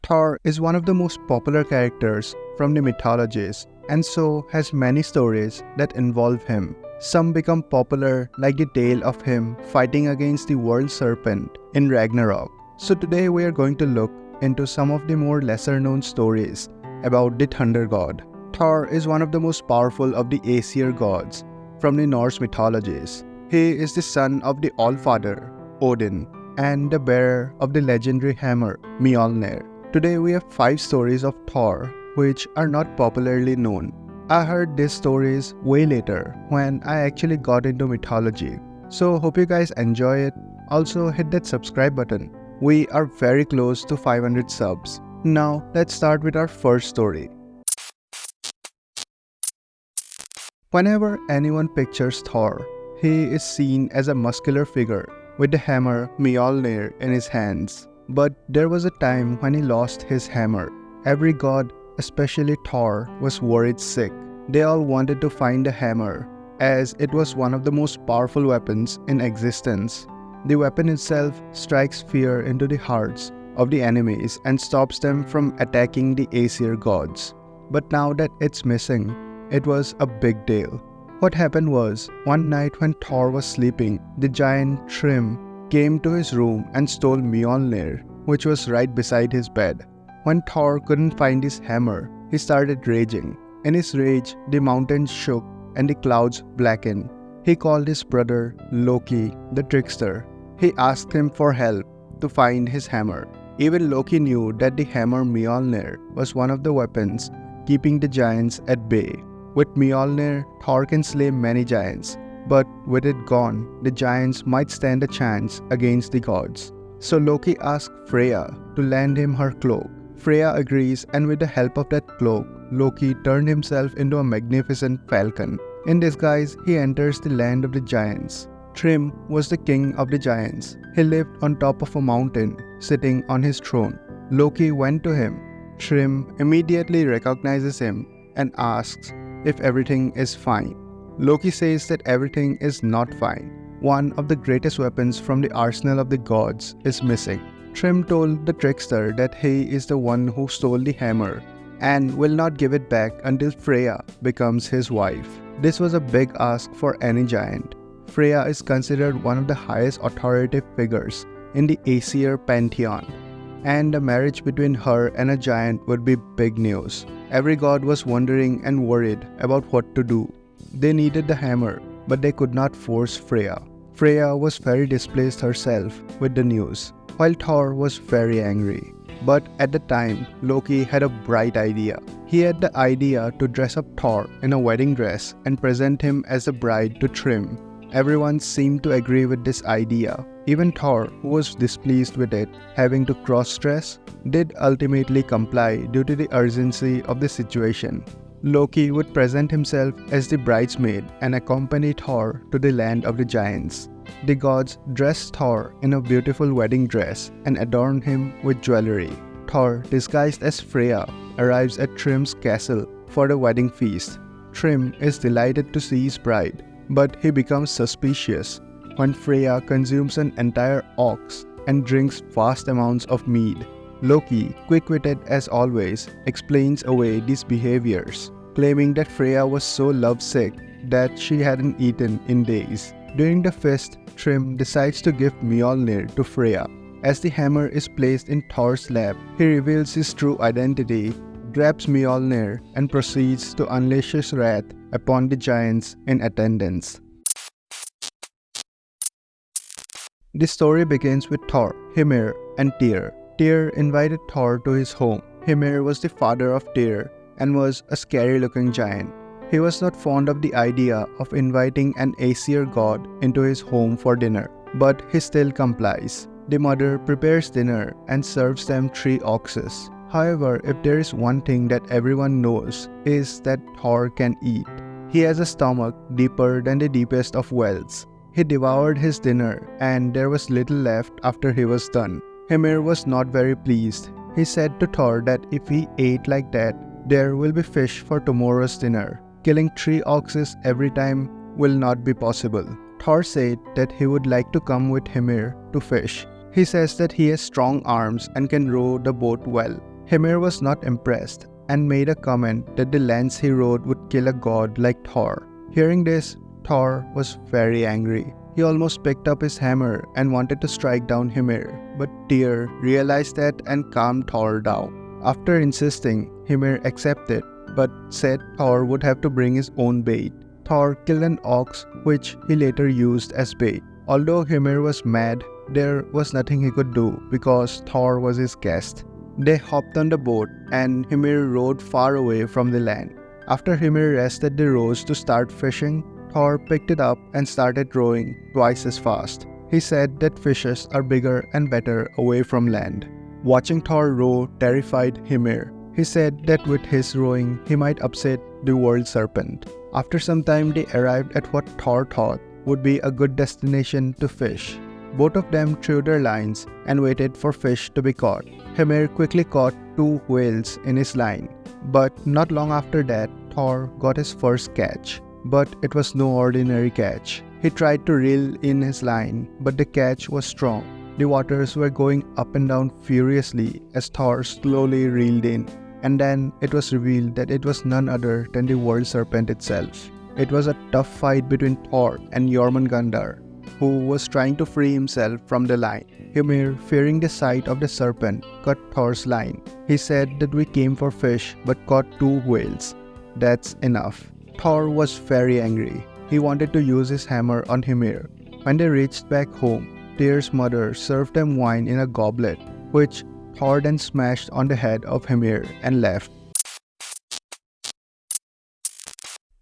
Thor is one of the most popular characters from the mythologies and so has many stories that involve him. Some become popular like the tale of him fighting against the world serpent in Ragnarok. So today we are going to look into some of the more lesser known stories about the thunder god. Thor is one of the most powerful of the Aesir gods from the Norse mythologies. He is the son of the Allfather, Odin, and the bearer of the legendary hammer, Mjolnir. Today we have 5 stories of Thor which are not popularly known. I heard these stories way later when I actually got into mythology. So hope you guys enjoy it. Also hit that subscribe button. We are very close to 500 subs. Now let's start with our first story. Whenever anyone pictures Thor, he is seen as a muscular figure with the hammer Mjolnir in his hands. But there was a time when he lost his hammer. Every god, especially Thor, was worried sick. They all wanted to find the hammer, as it was one of the most powerful weapons in existence. The weapon itself strikes fear into the hearts of the enemies and stops them from attacking the Aesir gods. But now that it's missing, it was a big deal. What happened was, one night when Thor was sleeping, the giant Thrym came to his room and stole Mjolnir, which was right beside his bed. When Thor couldn't find his hammer, he started raging. In his rage, the mountains shook and the clouds blackened. He called his brother Loki, the trickster. He asked him for help to find his hammer. Even Loki knew that the hammer Mjolnir was one of the weapons keeping the giants at bay. With Mjolnir, Thor can slay many giants, but with it gone, the giants might stand a chance against the gods. So Loki asked Freya to lend him her cloak. Freya agrees, and with the help of that cloak, Loki turned himself into a magnificent falcon. In disguise, he enters the land of the giants. Thrym was the king of the giants. He lived on top of a mountain, sitting on his throne. Loki went to him. Thrym immediately recognizes him and asks if everything is fine. Loki says that everything is not fine. One of the greatest weapons from the arsenal of the gods is missing. Thrym told the trickster that he is the one who stole the hammer and will not give it back until Freya becomes his wife. This was a big ask for any giant. Freya is considered one of the highest authoritative figures in the Aesir pantheon, and a marriage between her and a giant would be big news. Every god was wondering and worried about what to do. They needed the hammer, but they could not force Freya. Freya was very displeased herself with the news, while Thor was very angry. But at the time, Loki had a bright idea. He had the idea to dress up Thor in a wedding dress and present him as a bride to Thrym. Everyone seemed to agree with this idea. Even Thor, who was displeased with it, having to cross-dress, did ultimately comply due to the urgency of the situation. Loki would present himself as the bridesmaid and accompany Thor to the land of the giants. The gods dressed Thor in a beautiful wedding dress and adorned him with jewelry. Thor, disguised as Freya, arrives at Thrym's castle for the wedding feast. Thrym is delighted to see his bride, but he becomes suspicious when Freya consumes an entire ox and drinks vast amounts of mead. Loki, quick-witted as always, explains away these behaviors, claiming that Freya was so lovesick that she hadn't eaten in days. During the feast, Thrym decides to give Mjolnir to Freya. As the hammer is placed in Thor's lap, he reveals his true identity, grabs Mjolnir, and proceeds to unleash his wrath upon the giants in attendance. The story begins with Thor, Hymir, and Tyr. Tyr invited Thor to his home. Hymir was the father of Tyr and was a scary-looking giant. He was not fond of the idea of inviting an Aesir god into his home for dinner, but he still complies. The mother prepares dinner and serves them 3 oxes. However, if there is one thing that everyone knows, is that Thor can eat. He has a stomach deeper than the deepest of wells. He devoured his dinner, and there was little left after he was done. Hymir was not very pleased. He said to Thor that if he ate like that, there will be fish for tomorrow's dinner. Killing 3 oxes every time will not be possible. Thor said that he would like to come with Hymir to fish. He says that he has strong arms and can row the boat well. Hymir was not impressed and made a comment that the lance he rode would kill a god like Thor. Hearing this, Thor was very angry. He almost picked up his hammer and wanted to strike down Hymir, but Tyr realized that and calmed Thor down. After insisting, Hymir accepted, but said Thor would have to bring his own bait. Thor killed an ox, which he later used as bait. Although Hymir was mad, there was nothing he could do because Thor was his guest. They hopped on the boat and Hymir rowed far away from the land. After Hymir rested the rows to start fishing, Thor picked it up and started rowing twice as fast. He said that fishes are bigger and better away from land. Watching Thor row terrified Hymir. He said that with his rowing, he might upset the world serpent. After some time, they arrived at what Thor thought would be a good destination to fish. Both of them threw their lines and waited for fish to be caught. Hymir quickly caught 2 whales in his line, but not long after that, Thor got his first catch. But it was no ordinary catch. He tried to reel in his line, but the catch was strong. The waters were going up and down furiously as Thor slowly reeled in, and then it was revealed that it was none other than the world serpent itself. It was a tough fight between Thor and Jormungandr, who was trying to free himself from the line. Hymir, fearing the sight of the serpent, cut Thor's line. He said that we came for fish but caught 2 whales. That's enough. Thor was very angry. He wanted to use his hammer on Hymir. When they reached back home, Tyr's mother served them wine in a goblet, which Thor then smashed on the head of Hymir and left.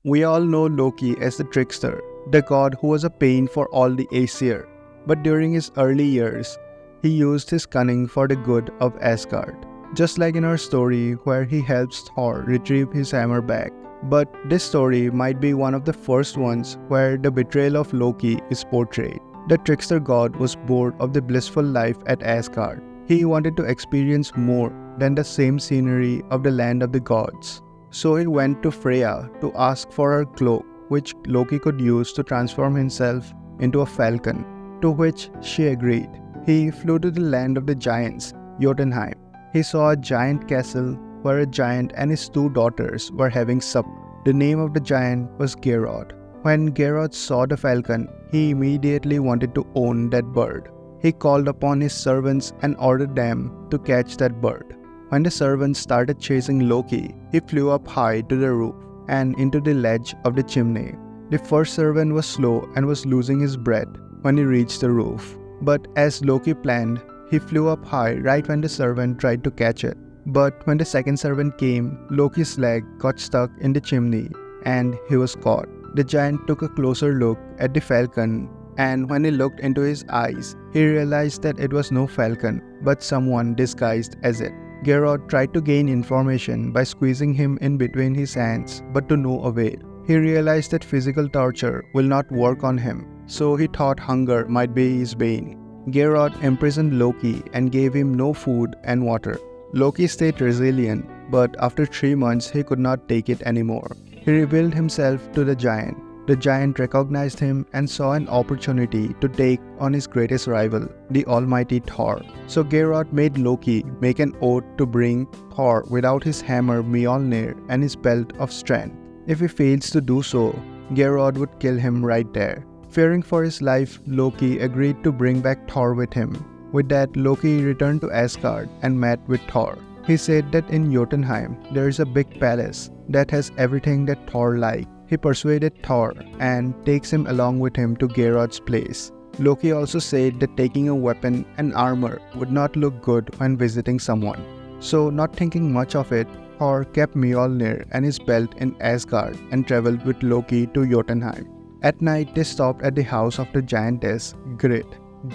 We all know Loki as the trickster, the god who was a pain for all the Aesir. But during his early years, he used his cunning for the good of Asgard. Just like in our story where he helps Thor retrieve his hammer back. But this story might be one of the first ones where the betrayal of Loki is portrayed. The trickster god was bored of the blissful life at Asgard. He wanted to experience more than the same scenery of the land of the gods. So he went to Freya to ask for her cloak, which Loki could use to transform himself into a falcon, to which she agreed. He flew to the land of the giants, Jotunheim. He saw a giant castle where a giant and his 2 daughters were having supper. The name of the giant was Geirrod. When Geirrod saw the falcon, he immediately wanted to own that bird. He called upon his servants and ordered them to catch that bird. When the servants started chasing Loki, he flew up high to the roof and into the ledge of the chimney. The first servant was slow and was losing his breath when he reached the roof. But as Loki planned, he flew up high right when the servant tried to catch it. But when the second servant came, Loki's leg got stuck in the chimney and he was caught. The giant took a closer look at the falcon, and when he looked into his eyes, he realized that it was no falcon but someone disguised as it. Geirrod tried to gain information by squeezing him in between his hands, but to no avail. He realized that physical torture will not work on him, so he thought hunger might be his bane. Geirrod imprisoned Loki and gave him no food and water. Loki stayed resilient, but after 3 months he could not take it anymore. He revealed himself to the giant. The giant recognized him and saw an opportunity to take on his greatest rival, the almighty Thor. So Geirrod made Loki make an oath to bring Thor without his hammer Mjolnir and his belt of strength. If he fails to do so, Geirrod would kill him right there. Fearing for his life, Loki agreed to bring back Thor with him. With that, Loki returned to Asgard and met with Thor. He said that in Jotunheim, there is a big palace that has everything that Thor liked. He persuaded Thor and takes him along with him to Geirrod's place. Loki also said that taking a weapon and armor would not look good when visiting someone. So, not thinking much of it, Thor kept Mjolnir and his belt in Asgard and traveled with Loki to Jotunheim. At night, they stopped at the house of the giantess Grid.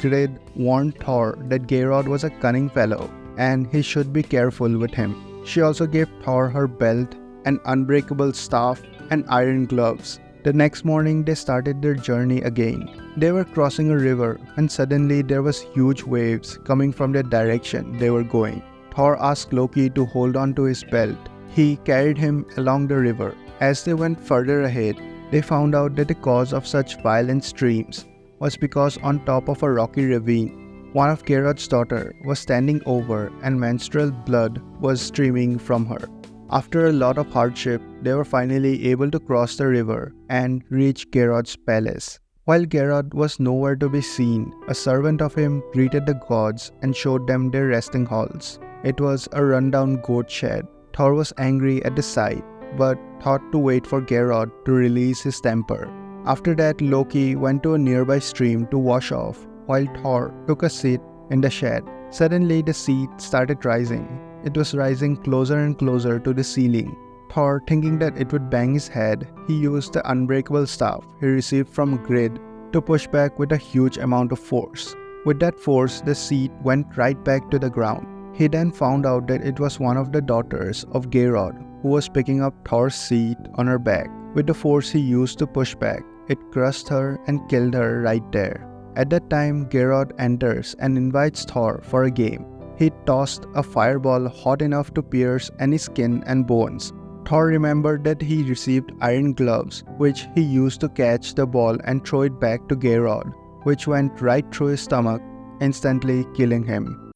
Grid warned Thor that Geirrod was a cunning fellow and he should be careful with him. She also gave Thor her belt, an unbreakable staff, and iron gloves. The next morning, they started their journey again. They were crossing a river and suddenly there was huge waves coming from the direction they were going. Thor asked Loki to hold on to his belt. He carried him along the river. As they went further ahead, they found out that the cause of such violent streams was because on top of a rocky ravine, One of Gerod's daughter was standing over and menstrual blood was streaming from her. After a lot of hardship, they were finally able to cross the river and reach Gerod's palace. While Gerod was nowhere to be seen, a servant of him greeted the gods and showed them their resting halls. It was a rundown goat shed. Thor was angry at the sight, but thought to wait for Gerod to release his temper. After that, Loki went to a nearby stream to wash off, while Thor took a seat in the shed. Suddenly, the seat started rising. It was rising closer and closer to the ceiling. Thor, thinking that it would bang his head, he used the unbreakable staff he received from Grid to push back with a huge amount of force. With that force, the seat went right back to the ground. He then found out that it was one of the daughters of Gerod who was picking up Thor's seat on her back. With the force he used to push back, it crushed her and killed her right there. At that time, Gerod enters and invites Thor for a game. He tossed a fireball hot enough to pierce any skin and bones. Thor remembered that he received iron gloves, which he used to catch the ball and throw it back to Gerod, which went right through his stomach, instantly killing him.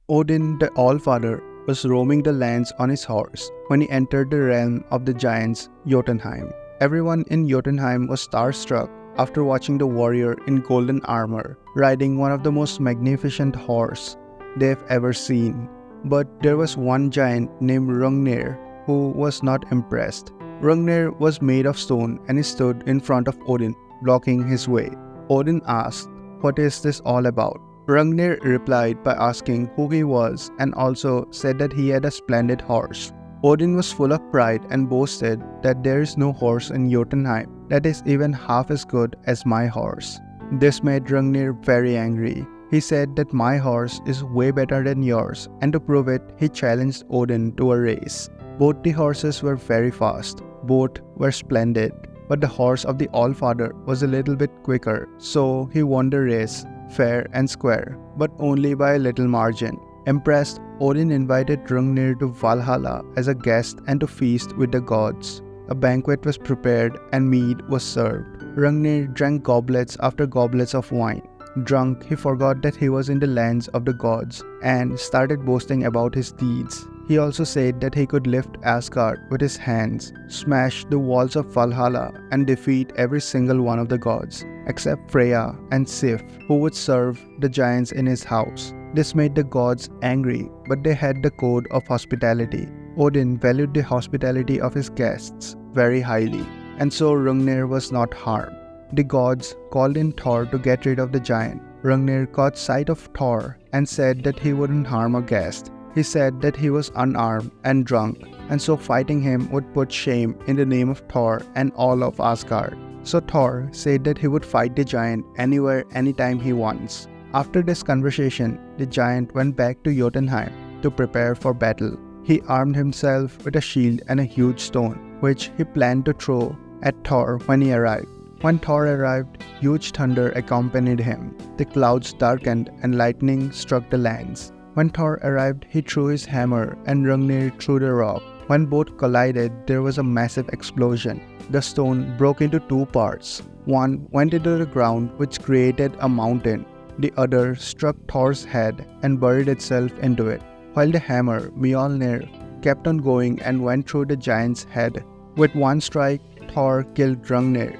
Odin, the All-Father, was roaming the lands on his horse when he entered the realm of the giants, Jotunheim. Everyone in Jotunheim was starstruck after watching the warrior in golden armor riding one of the most magnificent horses they've ever seen. But there was one giant named Hrungnir who was not impressed. Hrungnir was made of stone and he stood in front of Odin, blocking his way. Odin asked, "What is this all about?" Hrungnir replied by asking who he was and also said that he had a splendid horse. Odin was full of pride and boasted that there is no horse in Jotunheim that is even half as good as my horse. This made Hrungnir very angry. He said that my horse is way better than yours, and to prove it, he challenged Odin to a race. Both the horses were very fast, both were splendid, but the horse of the All-Father was a little bit quicker, so he won the race, fair and square, but only by a little margin. Impressed, Odin invited Hrungnir to Valhalla as a guest and to feast with the gods. A banquet was prepared and mead was served. Hrungnir drank goblets after goblets of wine. Drunk, he forgot that he was in the lands of the gods and started boasting about his deeds. He also said that he could lift Asgard with his hands, smash the walls of Valhalla, and defeat every single one of the gods, except Freya and Sif, who would serve the giants in his house. This made the gods angry, but they had the code of hospitality. Odin valued the hospitality of his guests very highly, and so Hrungnir was not harmed. The gods called in Thor to get rid of the giant. Hrungnir caught sight of Thor and said that he wouldn't harm a guest. He said that he was unarmed and drunk, and so fighting him would put shame in the name of Thor and all of Asgard. So Thor said that he would fight the giant anywhere, anytime he wants. After this conversation, the giant went back to Jotunheim to prepare for battle. He armed himself with a shield and a huge stone, which he planned to throw at Thor when he arrived. When Thor arrived, huge thunder accompanied him. The clouds darkened and lightning struck the lands. When Thor arrived, he threw his hammer and Hrungnir threw the rock. When both collided, there was a massive explosion. The stone broke into two parts. One went into the ground, which created a mountain. The other struck Thor's head and buried itself into it, while the hammer, Mjolnir, kept on going and went through the giant's head. With one strike, Thor killed Hrungnir.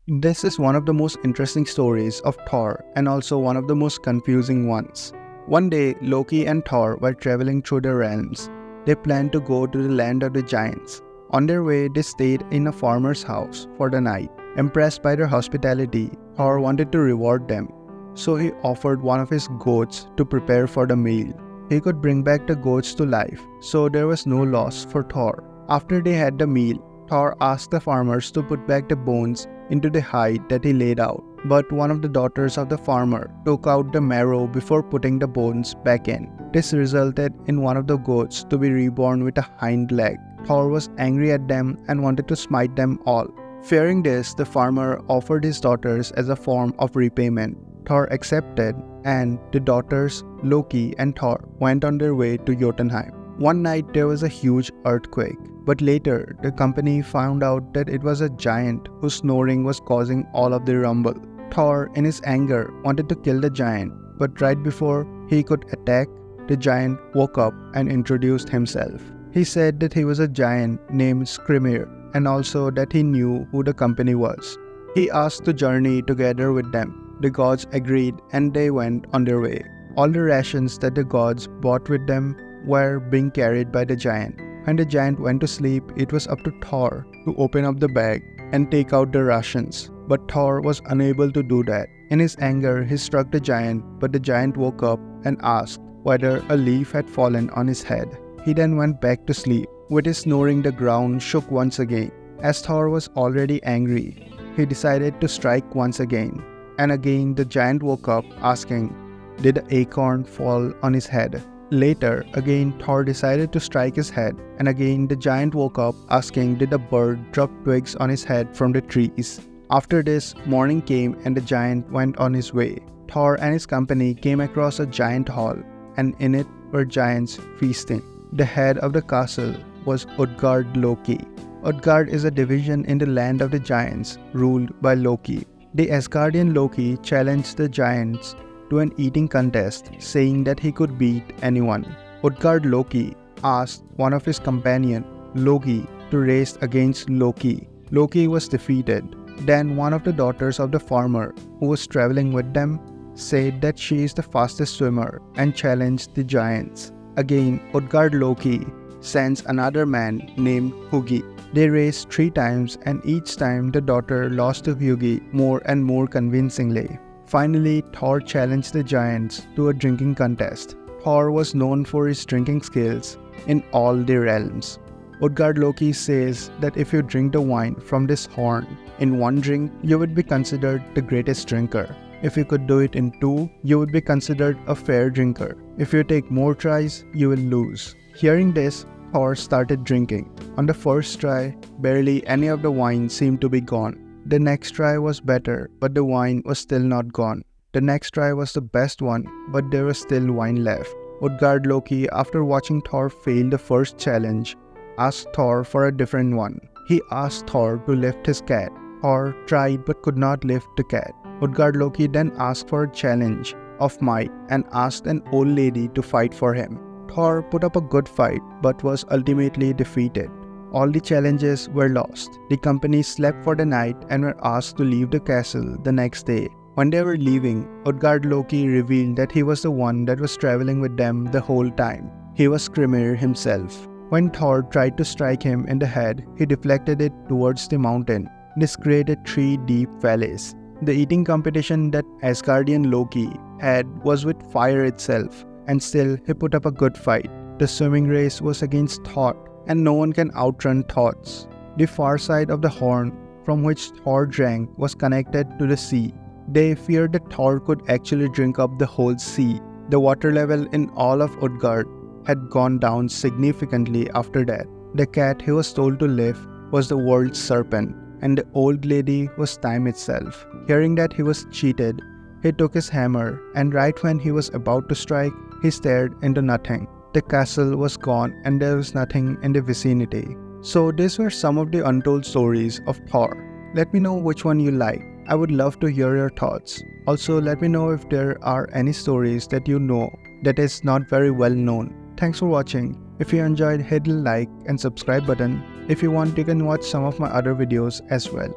This is one of the most interesting stories of Thor and also one of the most confusing ones. One day, Loki and Thor were traveling through the realms. They planned to go to the land of the giants. On their way, they stayed in a farmer's house for the night. Impressed by their hospitality, Thor wanted to reward them, so he offered one of his goats to prepare for the meal. He could bring back the goats to life, so there was no loss for Thor. After they had the meal, Thor asked the farmers to put back the bones into the hide that he laid out, but one of the daughters of the farmer took out the marrow before putting the bones back in. This resulted in one of the goats to be reborn with a hind leg. Thor was angry at them and wanted to smite them all. Fearing this, the farmer offered his daughters as a form of repayment. Thor accepted, and the daughters, Loki and Thor, went on their way to Jotunheim. One night there was a huge earthquake. But later, the company found out that it was a giant whose snoring was causing all of the rumble. Thor, in his anger, wanted to kill the giant, but right before he could attack, the giant woke up and introduced himself. He said that he was a giant named Skrimir, and also that he knew who the company was. He asked to journey together with them. The gods agreed and they went on their way. All the rations that the gods brought with them were being carried by the giant. When the giant went to sleep, it was up to Thor to open up the bag and take out the rations. But Thor was unable to do that. In his anger, he struck the giant, but the giant woke up and asked whether a leaf had fallen on his head. He then went back to sleep. With his snoring, the ground shook once again. As Thor was already angry, he decided to strike once again. And again the giant woke up asking, did an acorn fall on his head? Later, again Thor decided to strike his head, and again the giant woke up asking, did a bird drop twigs on his head from the trees? After this, morning came and the giant went on his way. Thor and his company came across a giant hall, and in it were giants feasting. The head of the castle was Utgard Loki. Utgard is a division in the land of the giants, ruled by Loki. The Asgardian Loki challenged the giants to an eating contest, saying that he could beat anyone. Utgard Loki asked one of his companions, Loki, to race against Loki. Loki was defeated. Then one of the daughters of the farmer who was traveling with them said that she is the fastest swimmer and challenged the giants. Again, Utgard Loki sends another man named Hugi. They raced 3 times and each time the daughter lost to Hugi more and more convincingly. Finally, Thor challenged the giants to a drinking contest. Thor was known for his drinking skills in all the realms. Utgard Loki says that if you drink the wine from this horn in 1 drink, you would be considered the greatest drinker. If you could do it in 2, you would be considered a fair drinker. If you take more tries, you will lose. Hearing this, Thor started drinking. On the first try, barely any of the wine seemed to be gone. The next try was better, but the wine was still not gone. The next try was the best one, but there was still wine left. Utgard Loki, after watching Thor fail the first challenge, asked Thor for a different one. He asked Thor to lift his cat. Thor tried but could not lift the cat. Utgard Loki then asked for a challenge of might and asked an old lady to fight for him. Thor put up a good fight but was ultimately defeated. All the challenges were lost. The company slept for the night and were asked to leave the castle the next day. When they were leaving, Utgard Loki revealed that he was the one that was traveling with them the whole time. He was Skrimir himself. When Thor tried to strike him in the head, he deflected it towards the mountain. This created 3 deep valleys. The eating competition that Asgardian Loki had was with fire itself, and still he put up a good fight. The swimming race was against thought, and no one can outrun thoughts. The far side of the horn from which Thor drank was connected to the sea. They feared that Thor could actually drink up the whole sea. The water level in all of Utgard had gone down significantly after that. The cat he was told to lift was the world's serpent, and the old lady was time itself. Hearing that he was cheated, he took his hammer, and right when he was about to strike, he stared into nothing. The castle was gone and there was nothing in the vicinity. So these were some of the untold stories of Thor. Let me know which one you like. I would love to hear your thoughts. Also, let me know if there are any stories that you know that is not very well known. Thanks for watching. If you enjoyed, hit the like and subscribe button. If you want, you can watch some of my other videos as well.